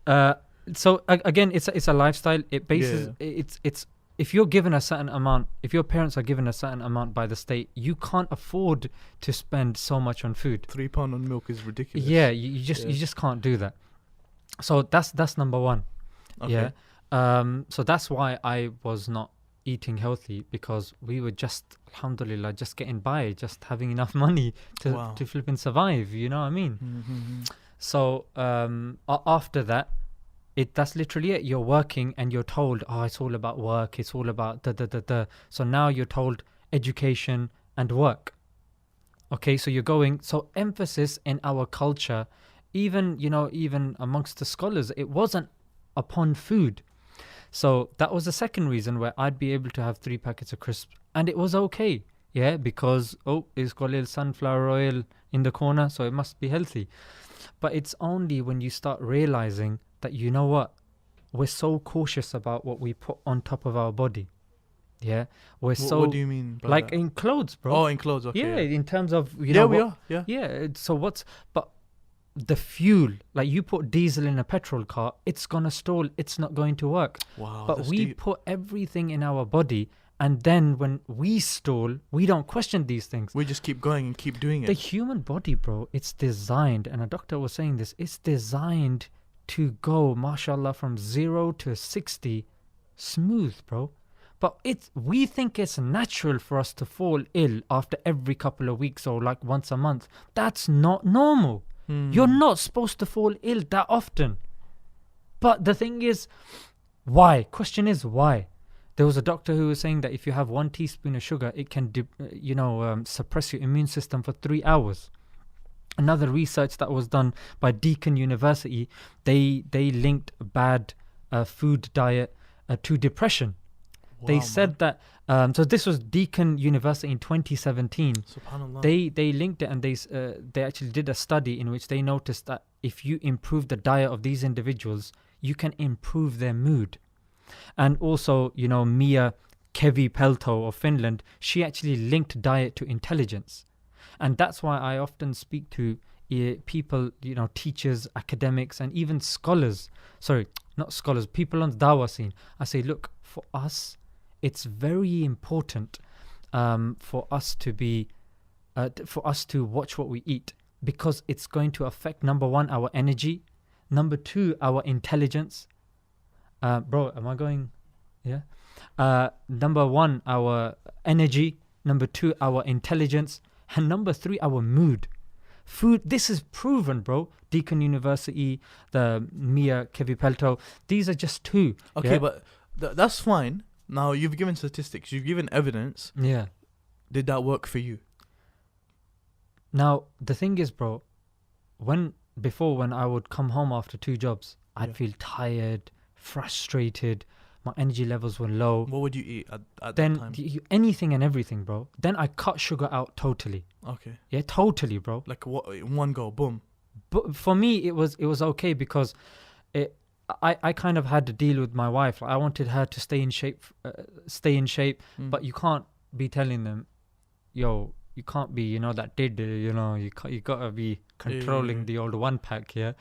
Again, it's a lifestyle. It bases it's if you're given a certain amount, if your parents are given a certain amount by the state, you can't afford to spend so much on food. £3 on milk is ridiculous. Yeah, you just can't do that. So that's number one. Okay. Yeah. So that's why I was not eating healthy, because we were just, alhamdulillah, just getting by, just having enough money to flip and survive. You know what I mean? Mm-hmm. So after that, that's literally it. You're working and you're told, oh, it's all about work. It's all about da. So now you're told education and work. Okay, so you're going. So emphasis in our culture, even amongst the scholars, it wasn't upon food. So that was the second reason where I'd be able to have 3 packets of crisps and it was okay. Yeah, because, it's got a little sunflower oil in the corner, so it must be healthy. But it's only when you start realizing that, you know what, we're so cautious about what we put on top of our body. Yeah, we're so. What do you mean by like that? In clothes, bro? Oh, in clothes, okay. Yeah, in terms of we are. Yeah. Yeah. So but the fuel, like you put diesel in a petrol car, it's gonna stall. It's not going to work. Wow. But we deep. put everything in our body, and then when we stall, we don't question these things. We just keep going and keep doing it. The human body, bro, it's designed, and a doctor was saying this, it's designed to go, mashallah, from 0 to 60 smooth, bro. But we think it's natural for us to fall ill after every couple of weeks or like once a month. That's not normal. You're not supposed to fall ill that often. But the thing is, why? Question is, why? There was a doctor who was saying that if you have 1 teaspoon of sugar, it can suppress your immune system for 3 hours. Another research that was done by Deakin University, they linked bad food diet to depression. Wow, they said that, so this was Deakin University in 2017. Subhanallah. They linked it, and they actually did a study in which they noticed that if you improve the diet of these individuals, you can improve their mood. And also, Mia Kevi-Pelto of Finland, she actually linked diet to intelligence. And that's why I often speak to people, teachers, academics, and even scholars. Sorry, not scholars, people on the dawah scene. I say, look, for us, it's very important for us to watch what we eat, because it's going to affect, number 1, our energy, number 2, our intelligence. Bro, am I going? Yeah. Number 1, our energy, number 2, our intelligence, and number 3, our mood. Food, this is proven, bro. Deakin University, the Mia Kevi-Pelto, these are just 2. Okay, yeah? but that's fine. Now, you've given statistics, you've given evidence. Yeah. Did that work for you? Now, the thing is, bro, when I would come home after 2 jobs, I'd feel tired, frustrated, my energy levels were low. What would you eat at that time? Then anything and everything, bro. Then I cut sugar out totally. Okay. Yeah, totally, bro. Like what? In one go, boom. But for me, it was okay, because I kind of had to deal with my wife. Like, I wanted her to stay in shape, but you can't be telling them, yo, you can't be, that did, you gotta be controlling the old 1 pack, yeah?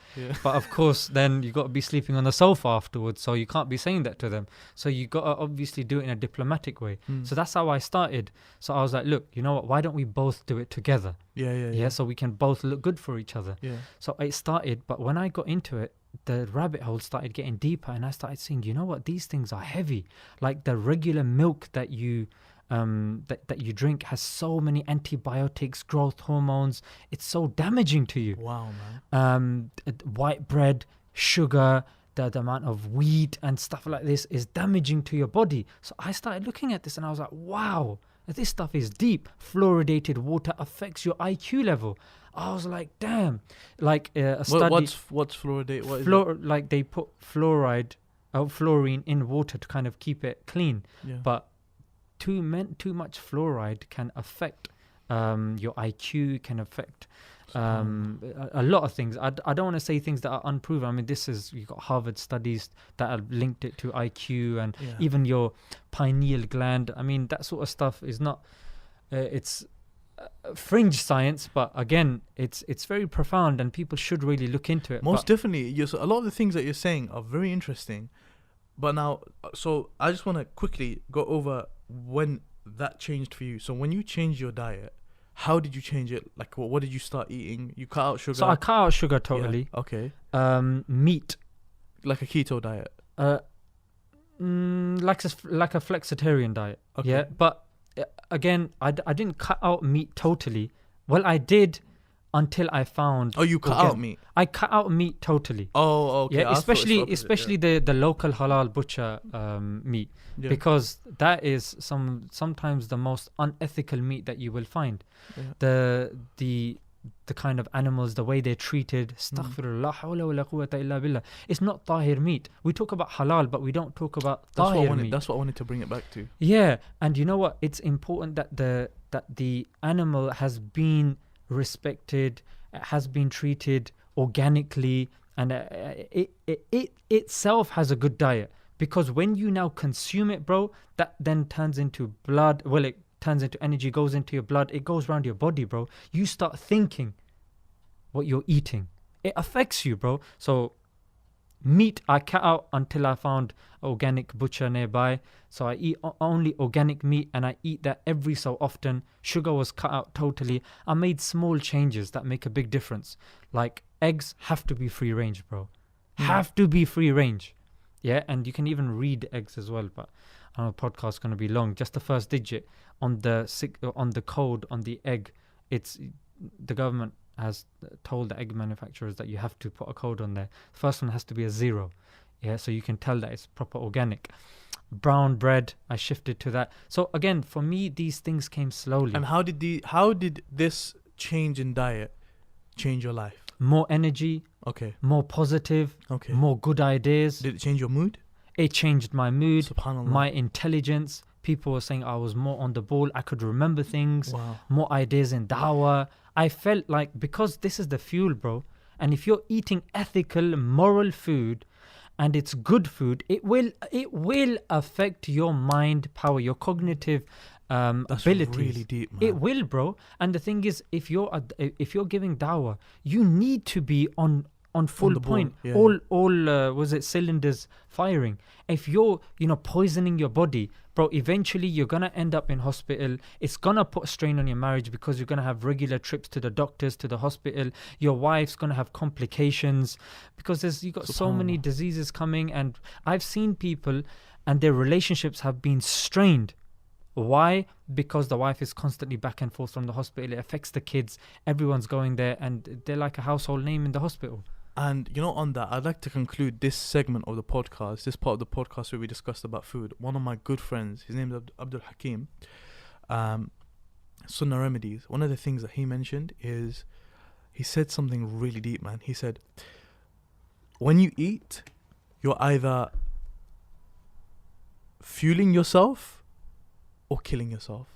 But of course, then you gotta be sleeping on the sofa afterwards, so you can't be saying that to them. So you gotta obviously do it in a diplomatic way. So that's how I started. So I was like, look, you know what, why don't we both do it together? Yeah, so we can both look good for each other. So it started, but when I got into it, the rabbit hole started getting deeper, and I started seeing, you know what, these things are heavy. Like the regular milk that you drink has so many antibiotics, growth hormones. It's so damaging to you. Wow, man. White bread, sugar, the amount of wheat and stuff like this is damaging to your body. So I started looking at this and I was like, wow, this stuff is deep. Fluoridated water affects your IQ level. I was like, damn. Like a study. What's fluoridate? What is it? Like they put fluorine in water to kind of keep it clean. But too much fluoride can affect your IQ, can affect a lot of things. I don't want to say things that are unproven. I mean, you've got Harvard studies that have linked it to IQ and even your pineal gland. I mean, that sort of stuff is not, fringe science, but again, it's very profound, and people should really look into it. Most definitely. A lot of the things that you're saying are very interesting. But now, so I just want to quickly go over when that changed for you. So when you changed your diet, how did you change it? Like, what did you start eating? You cut out sugar? So I cut out sugar totally. Yeah. Okay. Meat. Like a keto diet? Like a flexitarian diet. Okay. Yeah, but again, I didn't cut out meat totally. Well, I did until I found. Oh, you cut out meat? I cut out meat totally. Oh, okay. Yeah, especially the local halal butcher meat, because that is sometimes the most unethical meat that you will find. Yeah. The kind of animals, the way they're treated, astaghfirullah, hawla wala quwwata illa billah. It's not tahir meat. We talk about halal, but we don't talk about tahir meat. That's what I wanted to bring it back to. Yeah, and you know what? It's important that the animal has been respected, has been treated organically, and it itself has a good diet. Because when you now consume it, bro, that then turns into blood. Well, it turns into energy, goes into your blood, it goes around your body, bro. You start thinking what you're eating. It affects you, bro. So meat I cut out until I found organic butcher nearby. So I eat only organic meat, and I eat that every so often. Sugar was cut out totally. I made small changes that make a big difference. Like eggs have to be free range, bro. Have to be free range. Yeah, and you can even read eggs as well, but I know the podcast's going to be long. Just the first digit on the code on the egg, it's the government has told the egg manufacturers that you have to put a code on there. The first one has to be a 0. Yeah, so you can tell that it's proper organic. Brown bread, I shifted to that. So again, for me, these things came slowly. And how did this change in diet change your life? More energy. Okay. More positive. Okay. More good ideas. Did it change your mood? It changed my mood. Subhanallah. My intelligence. People were saying I was more on the ball. I could remember things. Wow. More ideas in dawah. I felt like, because this is the fuel, bro. And if you're eating ethical, moral food, and it's good food, it will affect your mind power, your cognitive That's abilities. Really deep, man. It will, bro. And the thing is, if you're giving dawah, you need to be on full point. Yeah. All cylinders firing. If you're poisoning your body, bro, eventually you're gonna end up in hospital. It's gonna put a strain on your marriage, because you're gonna have regular trips to the doctors, to the hospital. Your wife's gonna have complications, because you got so many diseases coming. And I've seen people and their relationships have been strained. Why? Because the wife is constantly back and forth from the hospital. It affects the kids. Everyone's going there, and they're like a household name in the hospital. And on that, I'd like to conclude this segment of the podcast, this part of the podcast where we discussed about food. One of my good friends, his name is Abdul Hakim, Sunnah Remedies. One of the things that he mentioned is, he said something really deep, man. He said, when you eat, you're either fueling yourself or killing yourself.